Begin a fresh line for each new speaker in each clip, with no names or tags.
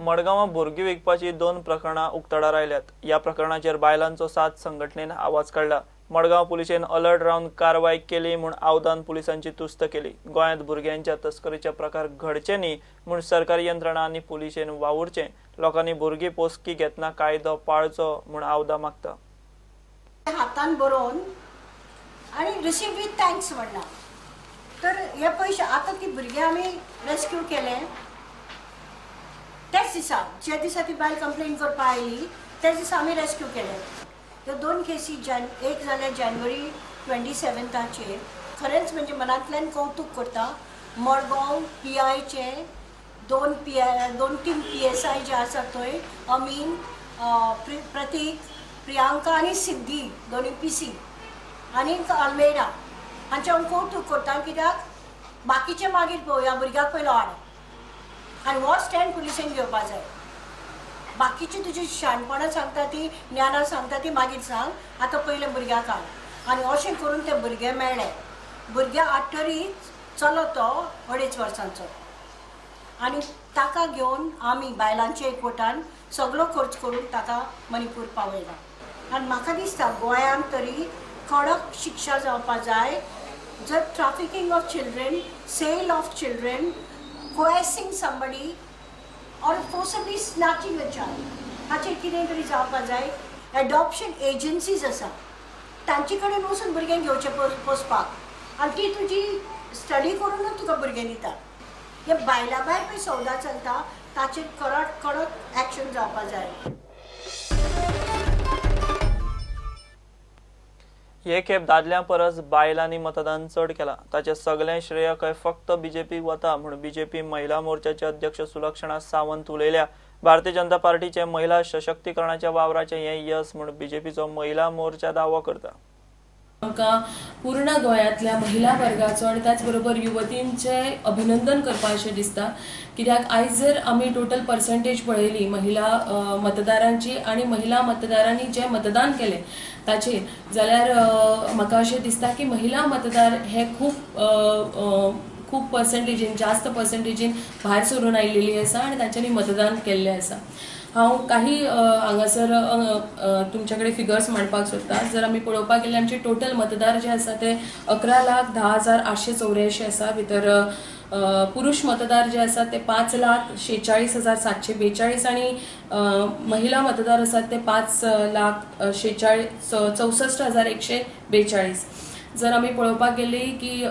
मडगांवां भुरगीं विकपाची 2 प्रकरणां उक्ताडार आयल्यात। या प्रकरणाचेर बायलांचो साथ संघटनेन आवाज काडला। मडगांव पुलिसेन अलर्ट रावन कारवाय केली म्हूण आवदान पुलिसांची तुस्त केली। गोंयांत भुरग्यांच्या तस्करीचे प्रकार घडचे न्ही म्हूण सरकारी यंत्रणा आनी पुलिसेन वावुरचें। लोकांनी भुरगीं पोसकी घेतना कायदो पाळचो म्हूण आवदां मागता।
हातान बरोवन आनी रिसीव विथ थँक्स म्हणना तर हे पयशे आतां ती भुरगीं आमी रेस्क्यू केले त्याच दिसा जे दिसा ती बायल कंप्लेन करपा आयली त्याच दिसा आमी रेस्क्यू केले। ह्यो 2 केसी एक जाल्यार जानेवारी 27 खरेंच म्हणजे मनांतल्यान कौतुक करता। मडगांव PIचे 2-3 PSI जे आसा थंय अमीन प्रतीक प्रियांका आनी सिद्धी दोनूय PC आनी अल्मेडा हांचे हांव कौतुक करता कित्याक बाकीचे मागीर पळोवया भुरग्याक पयलो हाड आनी हो स्टँड पुलिसेन घेवपा जाय। बाकीची तुजी शाणपणां सांगता ती ज्ञानां सांगता ती मागीर सांग आतां पयले भुरग्याक हाड आनी अशें करून ते भुरगे मेळ्ळे। भुरग्या आडटरीच चलो तो 2.5 वर्सांचो आनी ताका घेवन आमी बायलांचे एकवटान सगळो खर्च करून ताका मणिपूर पावयला। आनी म्हाका दिसता गोंयांत तरी कडक शिक्षा जावपा जाय। जर trafficking of children, sale of children, coercing somebody or forcibly snatching a child हाचेर कितें तरी जावपा जाय। एडॉप्शन एजन्सीज आसा तांचे कडेन वचून भुरग्यांक घेवचें पोसपाक आनी ती तुजी स्टडी करूनच तुका भुरगें दिता। हे बायला भायर पळय सौदा चलता ताचेर कडक एक्शन जावपा जाय।
हे खेप दादल्यां परस बायलांनी मतदान चड केलां। ताचें सगळें श्रेय खंय फक्त BJP वता म्हूण BJP महिला मोर्चाचे अध्यक्ष सुलक्षणा सावंत उलयल्या। भारतीय जनता पार्टीचे महिला सशक्तीकरणाच्या वावराचें हें यश म्हूण BJPचो महिला मोर्चा दावो करता।
आमकां पूर्ण गोंयांतल्या महिला वर्गाचो आनी त्याच बरोबर युवतींचे अभिनंदन करपाचें दिसता कित्याक आयज जर आमी टोटल पर्संटेज पळयली महिला मतदारांची आनी महिला मतदारांनी जे मतदान केलें ताचेर जाल्यार म्हाका अशें दिसता की महिला मतदार हे खूब पर्संटेजीन जास्त पर्संटेजीन भायर सरून आयिल्ली आसा आनी तांच्यांनी मतदान केल्लें आसा। हांव काही हांगासर तुमचे कडेन फिगर्स मांडपाक सोदता। जर आमी पळोवपाक गेल्यार आमचे टोटल मतदार जे आसा ते 11,10,884 आसा। भितर पुरुष मतदार जे आसा ते 5,46,742 आनी महिला मतदार आसात ते 5,64,142। जर आमी पळोवपाक गेली की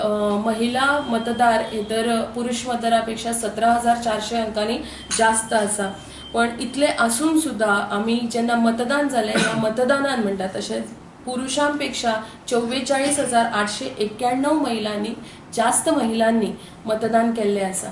महिला मतदार हे तर पुरुष मतदारा पेक्षा 17,400 अंकांनी जास्त आसा। पण इतले आसून सुद्धा आमी जेन्ना मतदान जालें ह्या मतदानान म्हणटा तशेंच पुरुषांपेक्षा 44,891 महिलांनी जास्त महिलांनी मतदान केल्लें आसा।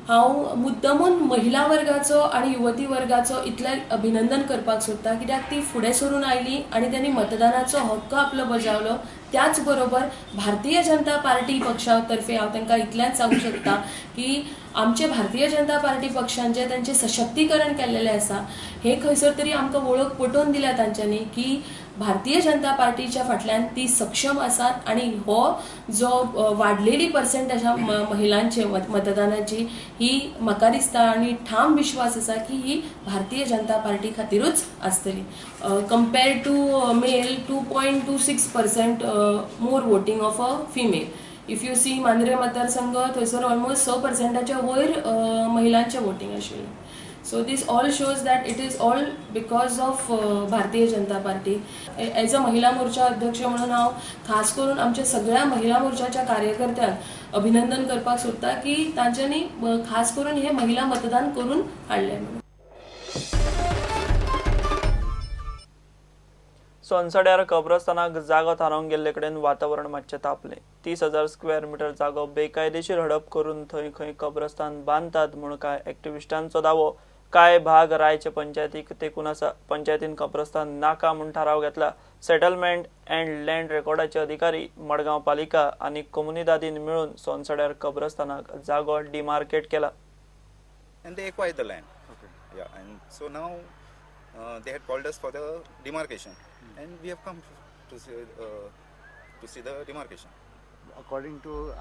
हांव मुद्दमून महिला वर्गाचो आनी युवती वर्गाचो इतलें अभिनंदन करपाक सोदता कित्याक ती फुडें सरून आयली आनी त्यांनी मतदानाचो हक्क आपलो बजावलो। त्याच बरोबर भारतीय जनता पार्टी पक्षा तर्फे हांव तांकां इतलेंच सांगूंक सोदता की आमचे भारतीय जनता पार्टी पक्षान जे तांचें सशक्तीकरण केल्लेलें आसा हे खंयसर तरी आमकां वळख पटोवन दिल्या तांच्यांनी की भारतीय जनता पार्टीच्या फाटल्यान ती सक्षम आसात आनी हो जो वाडलेली पर्संटेज महिलांचे मतदानाची ही म्हाका दिसता आनी ठाम विश्वास आसा की ही भारतीय जनता पार्टी खातीरूच आसतली। Compared to male 2.26% more voting of a female. If you see Mandrem मतदारसंघ थंयसर ऑलमोस्ट 100%च्या वयर महिलांचे वोटिंग आशिल्लें। So this all shows that it is all because of Bharatiya Janata party. As a महिला मोर्चा अध्यक्ष म्हणून हांव खास करून आमच्या सगळ्या महिला मोर्चाच्या कार्यकर्त्यांक अभिनंदन करपाक सोदता की तांच्यांनी खास करून हे महिला मतदान करून हाडलें म्हणून।
सोनसड्यार कब्रस्तानाक जागो थारावंक गेल्ले कडेन वातावरण मातशें तापलें। 30,000 स्क्वेअर मीटर जागो बेकायदेशीर हडप करून थंय खंय कब्रस्तान बांदतात म्हूण कांय एक्टिविस्टांचो दावो। कांय भाग रायचे पंचायतीक तेंकून आसा। पंचायतीन कब्रस्तान नाका म्हूण थाराव घेतला। सेटलमेंट एंड लँड रेकॉर्डाचे अधिकारी, मडगांव पालिका आनी कम्युनिदादीन मेळून सोनसड्यार कब्रस्तानाक जागो डिमार्केट केला।
And they acquired the land. Okay. Yeah, and so now they had called us for the demarcation, and we have come to see the demarcation.
according to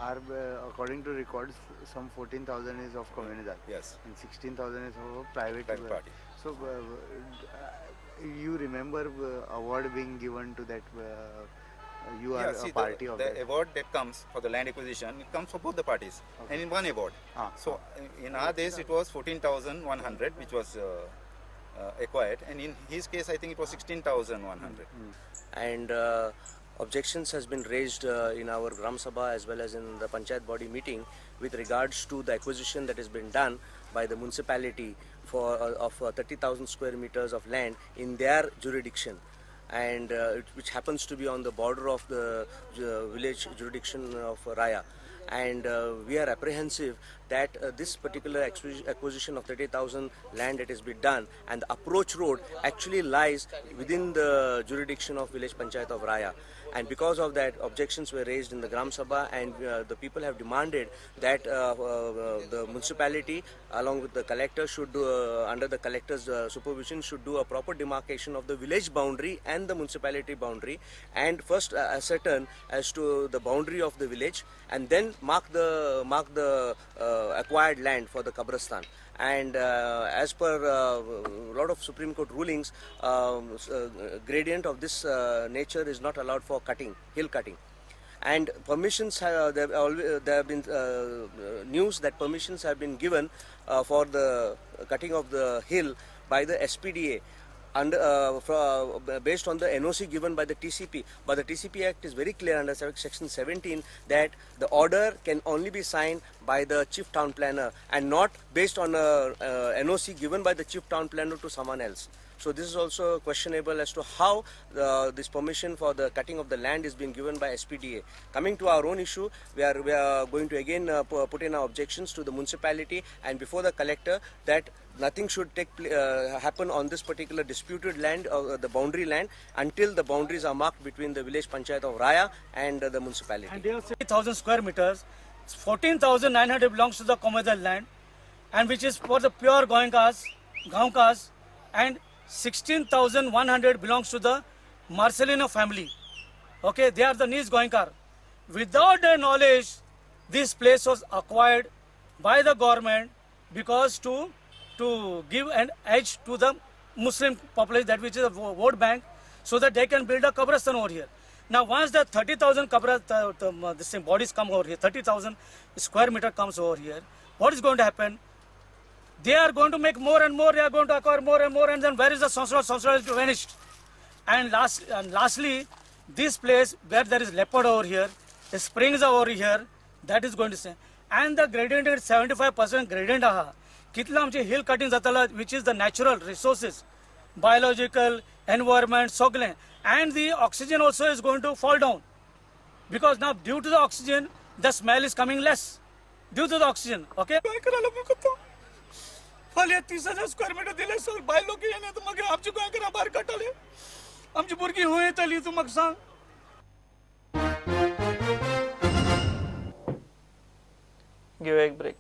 according to records, some 14,000 is of communal,
Yes.
and 16,000 is of a private
Party.
So you remember award being given to that? You are
Yeah,
a
see,
party
the
of that.
award that comes for the land acquisition, it comes for both the parties,
Okay.
and in one award. So in our days, it was 14,100, which was acquired, and in his case, I think it was 16,100.
And objections has been raised in our Gram Sabha as well as in the Panchayat body meeting with regards to the acquisition that has been done by the municipality for of 30,000 square meters of land in their jurisdiction, and which happens to be on the border of the village jurisdiction of Raya. And we are apprehensive that this particular acquisition of 30,000 land that has been done, and the approach road actually lies within the jurisdiction of village panchayat of Raya. And because of that, objections were raised in the Gram Sabha, and the people have demanded that the municipality along with the collector should under the collector's supervision should do a proper demarcation of the village boundary and the municipality boundary, and first ascertain as to the boundary of the village, and then mark the acquired land for the Kabristan. And as per a lot of Supreme Court rulings, gradient of this nature is not allowed for cutting, hill cutting. And permissions, there have been news that permissions have been given for the cutting of the hill by the SPDA. Based on the NOC given by the TCP, but the TCP Act is very clear under section 17 that the order can only be signed by the chief town planner and not based on a NOC given by the chief town planner to someone else. So this is also questionable as to how this permission for the cutting of the land is being given by SPDA. Coming to our own issue, we are going to again put in our objections to the municipality and before the collector that nothing should happen on this particular disputed land, the boundary land, until the boundaries are marked between the village panchayat of Raya and the municipality.
And they have 3,000 square meters. 14,900 belongs to the commercial land, and which is for the pure Gaonkas, and 16,100 belongs to the Marcelino family. Okay, they are the niece Goenkar. Without their knowledge, this place was acquired by the government because to give an edge to the Muslim population, that which is a vote bank, so that they can build a Kabristan over here. Now, once the 30,000 the same bodies come over here, 30,000 square meter comes over here, what is going to happen? They are going to make more and more, they are going to acquire more and more, and then where is the Sansral? Sansral is vanished. And lastly, this place where there is leopard over here, the springs are over here, that is going to say. And the gradient is 75% gradient aha. Kitla amche hill cutting zatala, which is the natural resources, biological, environment, sogle. And the oxygen also is going to fall down. Because now due to the oxygen, the smell is coming less. Due to the oxygen, okay? फाल्या 30,000 square metre दिले sir bye लोक येणे तर मग आमची काय करा बाहेर कटाले आमची बुरगी होय तली तू मग सांग
गिव एक ब्रेक.